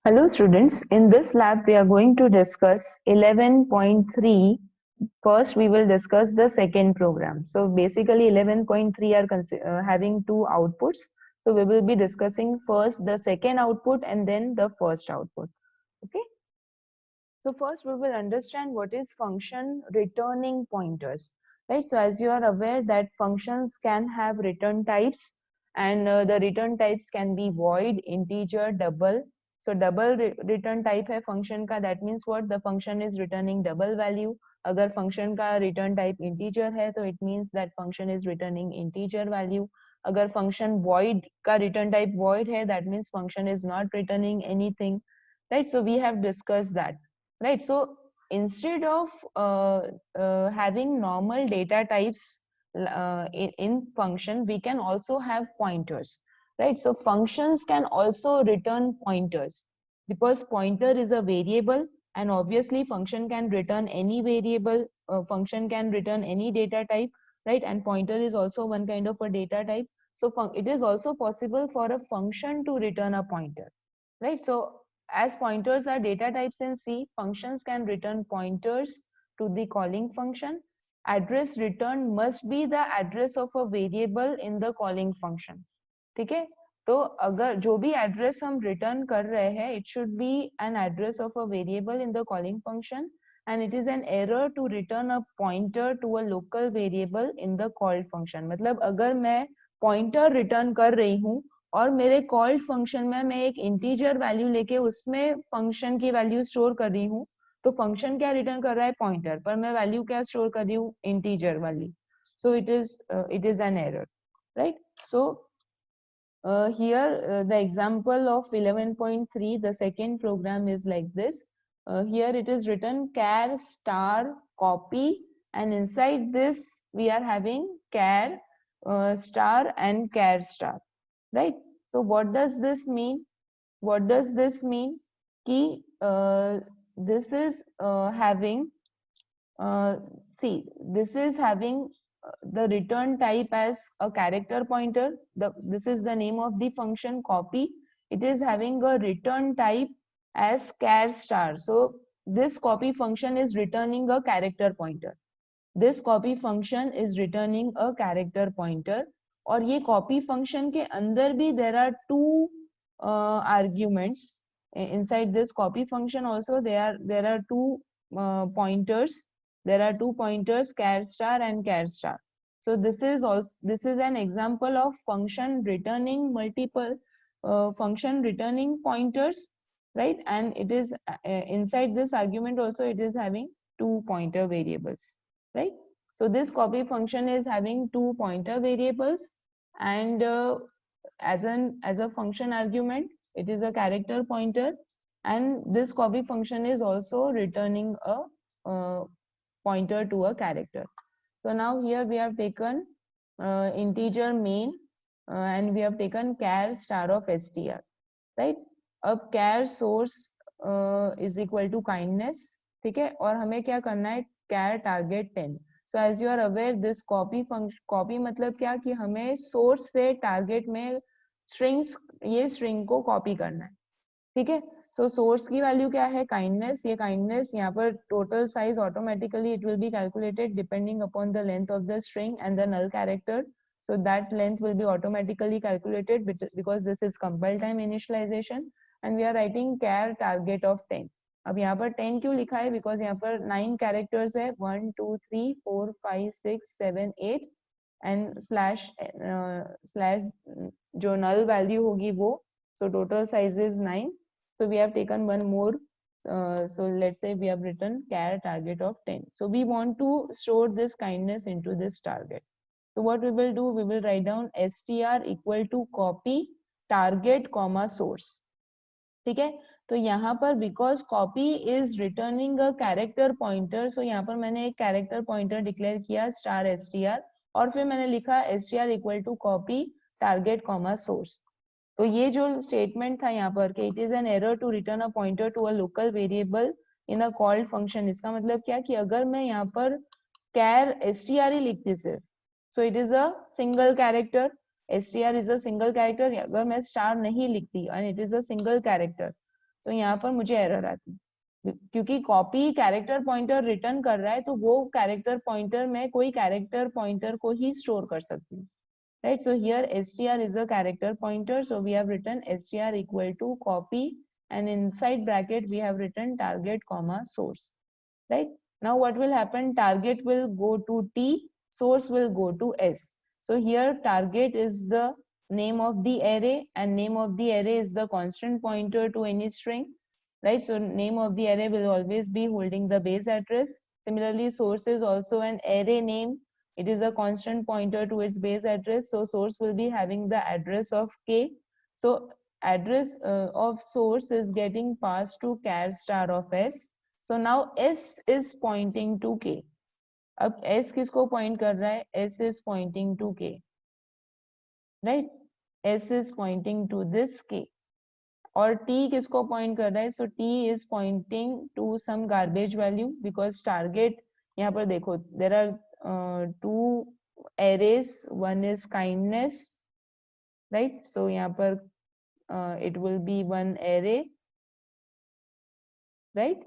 Hello students, in this lab we are going to discuss 11.3. First we will discuss the second program. So basically 11.3 are having two outputs. So we will be discussing first the second output and then the first output. Okay. So first we will understand what is function returning pointers. Right. So as you are aware that functions can have return types and the return types can be void, integer, double. So double return type है function का, that means what, the function is returning double value. अगर function का return type integer है तो it means that function is returning integer value. अगर function void का return type void है, that means function is not returning anything. Right. So we have discussed that. Right. So instead of having normal data types in function, we can also have pointers. Right. So functions can also return pointers because pointer is a variable and obviously function can return any variable, function can return any data type, right? And pointer is also one kind of a data type. So it is also possible for a function to return a pointer, right? So as pointers are data types in C, functions can return pointers to the calling function. Address return must be the address of a variable in the calling function. ठीक है, तो अगर जो भी address हम return कर रहे हैं, it should be an address of a variable in the calling function and it is an error to return a pointer to a local variable in the called function. मतलब अगर मैं pointer return कर रही हूँ और मेरे called function में मैं एक इंटीजर वैल्यू लेके उसमें फंक्शन की वैल्यू स्टोर कर रही हूँ, तो फंक्शन क्या रिटर्न कर रहा है, पॉइंटर, पर मैं वैल्यू क्या स्टोर कर रही हूँ, इंटीजर वाली. So it is an error, right? So here the example of 11.3, the second program is like this. Here it is written char star copy, and inside this we are having char star and char star, right? So what does this mean? What does this mean? Ki this is having see, this is having the return type as a character pointer. This is the name of the function copy. It is having a return type as char star. So this copy function is returning a character pointer. This copy function is returning a character pointer. और ये copy function के अंदर भी there are two arguments. Inside this copy function also there are two pointers. There are two pointers, char star and char star. So this is an example of function returning multiple function returning pointers, right? And it is inside this argument also it is having two pointer variables, right? So this copy function is having two pointer variables, and as a function argument it is a character pointer, and this copy function is also returning a pointer to a character. So now here we have taken integer main and we have taken char star of str, right? अब char source is equal to kindness, ठीक है, और हमें क्या करना है, char target 10. So as you are aware this copy function, copy मतलब क्या, कि हमें source से target में strings, ये string को copy करना है, ठीक है. So source की value क्या है, kindness. ये kindness यहाँ पर total size automatically it will be calculated depending upon the length of the string and the null character. So that length will be automatically calculated because this is compile time initialization, and we are writing char target of 10. अब यहाँ पर 10 क्यों लिखा है, because यहाँ पर 9 characters है, 1 2 3 4 5 6 7 8 and slash जो null value होगी वो, so total size is 9. So we have taken one more. So let's say we have written char target of 10. So we want to store this kindness into this target. So what we will do, we will write down str equal to copy target comma source. ठीक है, तो यहाँ पर because copy is returning a character pointer, so यहाँ पर मैंने एक character pointer declare किया star str, और फिर मैंने लिखा str equal to copy target comma source. तो ये जो स्टेटमेंट था यहाँ पर कि it is an error to return a pointer to a local variable in a called function, इसका मतलब क्या, कि अगर मैं यहाँ पर कैर str ही लिखती सिर्फ, so it is a single character, str is a single character. अगर मैं स्टार नहीं लिखती and it is a single character, तो यहाँ पर मुझे एरर आती है, क्योंकि कॉपी कैरेक्टर पॉइंटर रिटर्न कर रहा है तो वो कैरेक्टर पॉइंटर में कोई कैरेक्टर पॉइंटर को ही स्टोर कर सकती हूँ, right? So here str is a character pointer, so we have written str equal to copy, and inside bracket we have written target comma source, right? Now what will happen, target will go to T, source will go to S. So here target is the name of the array, and name of the array is the constant pointer to any string, right? So name of the array will always be holding the base address. Similarly, source is also an array name. It is a constant pointer to its base address. So source will be having the address of K. So address of source is getting passed to char star of S. So now S is pointing to K. अब S किसको point कर रहा है? S is pointing to K, right? S is pointing to this K. और T किसको point कर रहा है? So T is pointing to some garbage value, because target, यहाँ पर देखो, there are two arrays, one is kindness, right? So यहाँ पर it will be one array, right?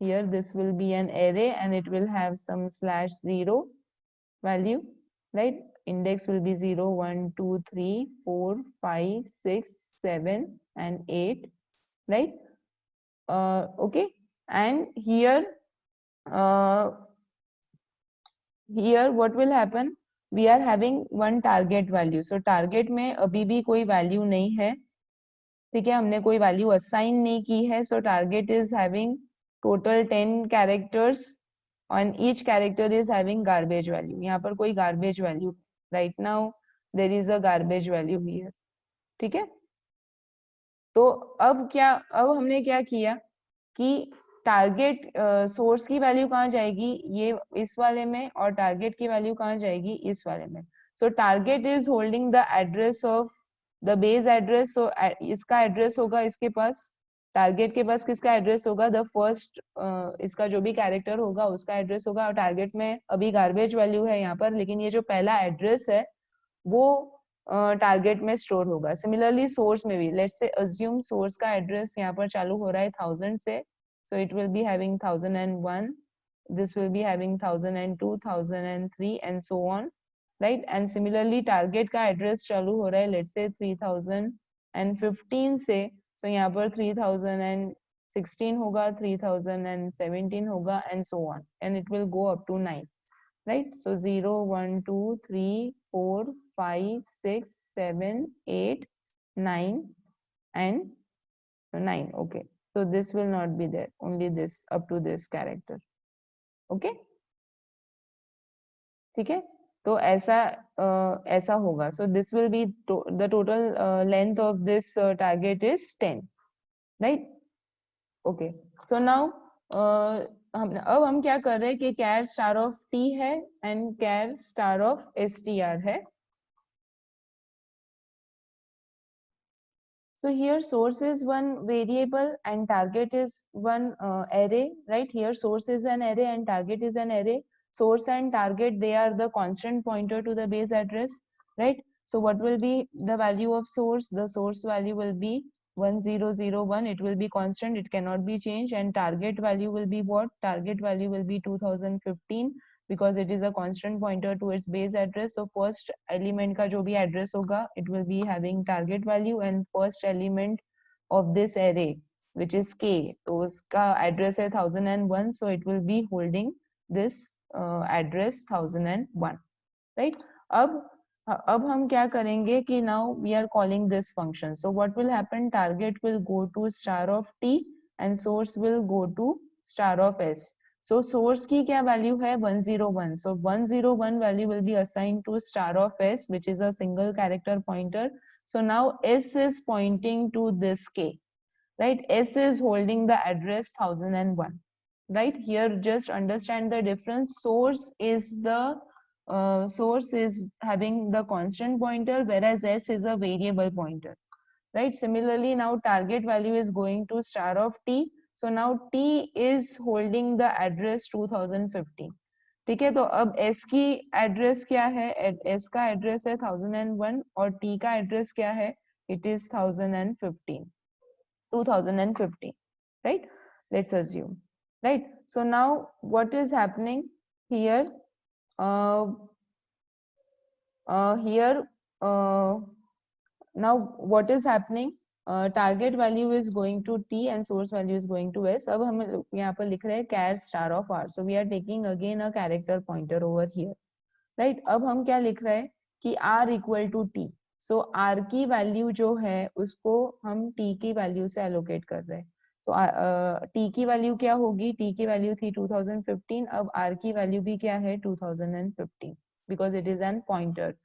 Here this will be an array and it will have some /0 value, right? Index will be 0, 1, 2, 3, 4, 5, 6, 7 and 8, right? Okay, and here here what will happen, we are having one target value. So target में अभी भी कोई value नहीं है, ठीक है, हमने कोई value assign नहीं की है. So target is having total 10 characters and each character is having garbage value. यहाँ पर कोई garbage value, right now there is a garbage value here, ठीक है. तो अब हमने क्या किया कि टारगेट सोर्स की वैल्यू कहाँ जाएगी, ये इस वाले में, और टारगेट की वैल्यू कहाँ जाएगी, इस वाले में. So target is holding the address of the base address. So इसका एड्रेस होगा इसके पास, टारगेट के पास किसका एड्रेस होगा, द फर्स्ट इसका जो भी कैरेक्टर होगा उसका एड्रेस होगा. और टारगेट में अभी गार्बेज वैल्यू है यहाँ पर, लेकिन ये जो पहला एड्रेस है वो टारगेट में स्टोर होगा. सिमिलरली सोर्स में भी, लेट्स से अज्यूम सोर्स का एड्रेस यहाँ पर चालू हो रहा है 1000 से, so it will be having 1001, this will be having 1002, 1003 and so on, right? And similarly target का एड्रेस चालू हो रहा है लेट्स से 3015 से, so यहाँ पर 3016 होगा, 3017 होगा and so on, and it will go up to 9, right? So 0, 1, 2, 3, 4, 5, 6, 7, 8, 9 and 9. Okay, so this will not be there, only this up to this character. Okay, ठीक है. तो ऐसा होगा. So this will be the total length of this target is 10, right? Okay, so now अब हम क्या कर रहे हैं कि char star of T है and char star of str है. So here source is one variable and target is one array, right? Here source is an array and target is an array. Source and target, they are the constant pointer to the base address, right? So what will be the value of source? The source value will be 1001. It will be constant, it cannot be changed. And target value will be what? Target value will be 2015, because it is a constant pointer to its base address. So first element का जो भी address होगा, it will be having target value, and first element of this array which is k, तो उसका address है 1001, so it will be holding this address 1001, right? अब हम क्या करेंगे कि now we are calling this function. So what will happen, target will go to star of t and source will go to star of s. So source की क्या value है 101. So 101 value will be assigned to star of s, which is a single character pointer. So now s is pointing to this k, right? S is holding the address 1001, right? Here just understand the difference. Source is having the constant pointer, whereas s is a variable pointer, right? Similarly, now target value is going to star of t. So now t is holding the address 2015. ठीक है, तो अब s की address क्या है, s का address है 1001 और t का एड्रेस क्या है, it is 1015. 2015, right? Let's assume, right? So now what is happening here? Here now what is happening? Target value is going to t and source value is going to s. अब हम यहाँ पर लिख रहे हैं char star of r. So we are taking again a character pointer over here, right? अब हम क्या लिख रहे हैं कि r equal to t. So r की वैल्यू जो है उसको हम t की वैल्यू से एलोकेट कर रहे हैं. So t की वैल्यू क्या होगी? t की वैल्यू थी 2015. अब r की वैल्यू भी क्या है? 2015, because it is an pointer.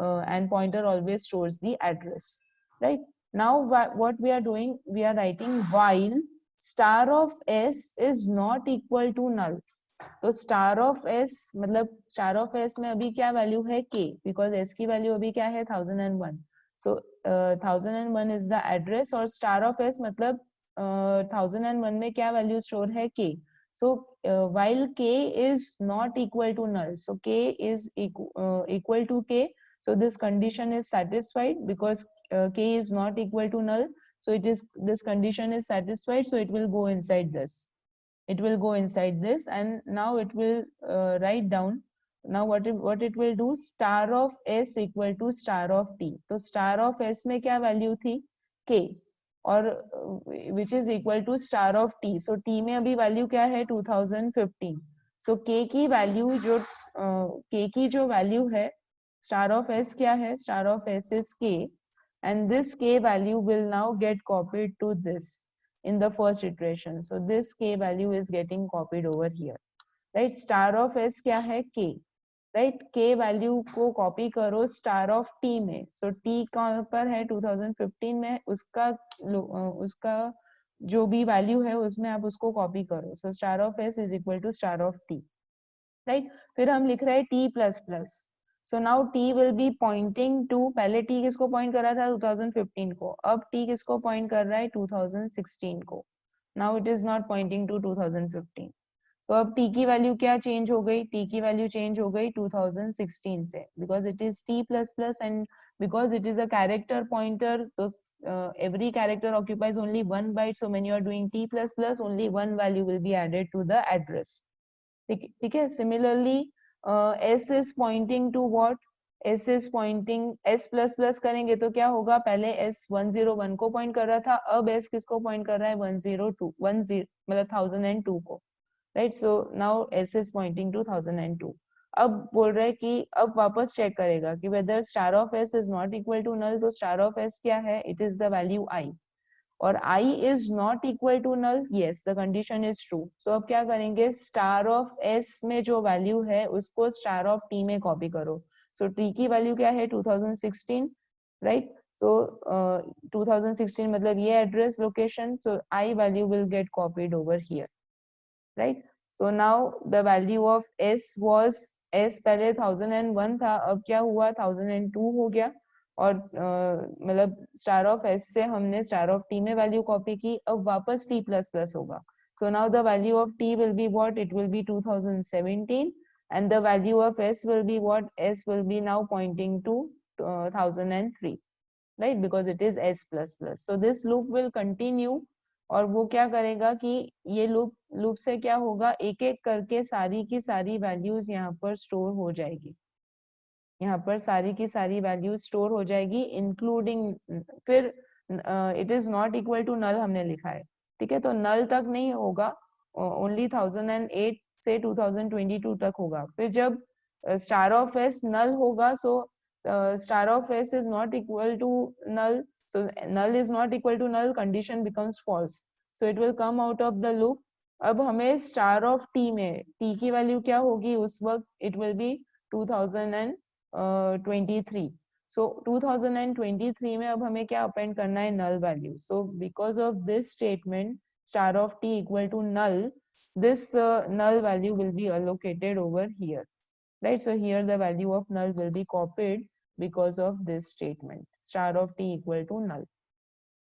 And pointer always stores the address, right? Now what we are doing, we are writing while star of s is not equal to null. तो star of S मतलब star of S में अभी क्या value है k, because s की value अभी क्या है 1001. सो 1001 इज द एड्रेस और स्टार ऑफ एस मतलब 1001 में क्या वैल्यू स्टोर है k. So while k is not equal to null, so k is equal to k. So this condition is satisfied because k is not equal to null. So it is, this condition is satisfied. So it will go inside this. It will go inside this, and now it will write down. Now what it will do? Star of s equal to star of t. तो star of s में क्या value थी? k, और which is equal to star of t. So t में अभी value क्या है? 2015. So k की वैल्यू जो k की जो वैल्यू है, star of s क्या है? Star of s is k, and this k value will now get copied to this in the first iteration. So this k value is getting copied over here, right? Star of s क्या है? k, right? k value को copy करो star of t में. So t कहाँ पर है? 2015 में. उसका जो भी वैल्यू है उसमें आप उसको कॉपी करो. So star of s is equal to star of t, right? फिर हम लिख रहे हैं t plus plus. So now t will be pointing to, पहले t किसको पॉइंट कर रहा था? 2015 को. अब t किसको पॉइंट कर रहा है? 2016 को. Now it is not pointing to 2015. तो अब t की वैल्यू क्या चेंज हो गई? t की वैल्यू चेंज हो गई 2016 से, because it is t plus plus and because it is a character pointer. So every character occupies only one byte. So when you are doing t plus plus, only one value will be added to the address. ठीक है. Similarly s is pointing to what? s is pointing, s plus plus करेंगे तो क्या होगा? पहले s 101 को point कर रहा था, अब s किसको पॉइंट कर रहा है? 102, 10 मतलब 1002 को, right? So now s is pointing to 1002. अब बोल रहे हैं कि अब वापस चेक करेगा कि whether star of s is not equal to null. तो स्टार ऑफ s क्या है? It is the value i, और i is not equal to null. yes, the condition is true. So अब क्या करेंगे? स्टार ऑफ s में जो value है उसको स्टार ऑफ t में कॉपी करो. So t की वैल्यू क्या है? 2016, right? So 2016 मतलब ये address location. So I value will get copied over here, right? So now the value of s was, s पहले 1001 था, अब क्या हुआ? 1002 हो गया. और मतलब स्टार ऑफ एस से हमने स्टार ऑफ टी में वैल्यू कॉपी की, अब वापस टी प्लस प्लस होगा. So now the value of T will be what? It will be 2017, and the value of s will be what? s will be now pointing to 1003, right? Because it is s plus plus. So this loop will continue. और वो क्या करेगा कि ये loop से क्या होगा? एक एक करके सारी की सारी वैल्यूज यहाँ पर स्टोर हो जाएगी. यहाँ पर सारी की सारी वैल्यू स्टोर हो जाएगी, इंक्लूडिंग, फिर it is not equal to null हमने लिखा है, ठीक है? तो नल तक नहीं होगा, ओनली 1008 से 2022 तक होगा. फिर जब स्टार ऑफ एस नल होगा, so star of S is not equal to null, so null is not equal to null, condition becomes false. So it will come out of the loop. अब हमें star of T में T की value क्या होगी उस वक्त? It will be 2023. So 2023 में अब हमें क्या अपेंड करना है? null value. So because of this statement star of t equal to null, this null value will be allocated over here, right? So here the value of null will be copied because of this statement star of t equal to null.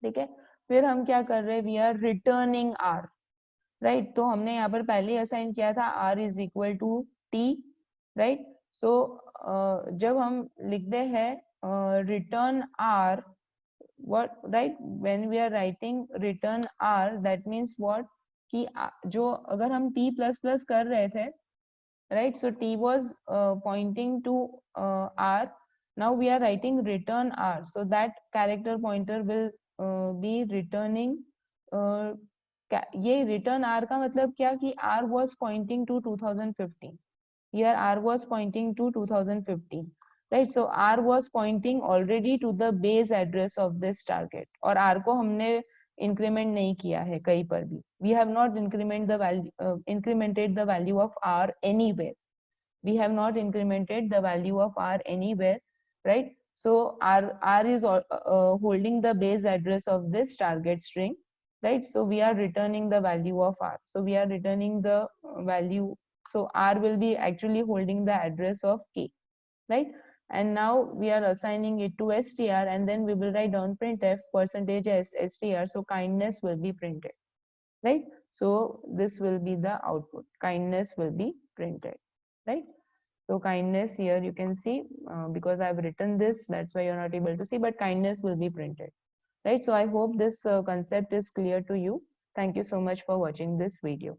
ठीक है. फिर हम क्या कर रहे हैं? we are returning r, right? तो हमने यहाँ पर पहले असाइन किया था r is equal to t, right? So जब हम लिखते हैं return r, what, right? When we are writing return r, that means what, कि जो अगर हम t plus plus कर रहे थे, right, so t was pointing to r, now we are writing return r, so that character pointer will be returning ये return r का मतलब क्या कि r was pointing to 2015, here r was pointing to 2015, right? So r was pointing already to the base address of this target, और r को हमने increment नहीं किया है कहीं पर भी, we have not incremented the value of r anywhere, we have not incremented the value of r anywhere, right? So r is holding the base address of this target string, right? So we are returning the value of r, so we are returning the value, so r will be actually holding the address of k, right? And now we are assigning it to str, and then we will write down printf percentage s str, so kindness will be printed, right? So this will be the output, kindness will be printed, right? So kindness, here you can see, because I've written this, that's why you're not able to see, but kindness will be printed, right? So I hope this concept is clear to you. Thank you so much for watching this video.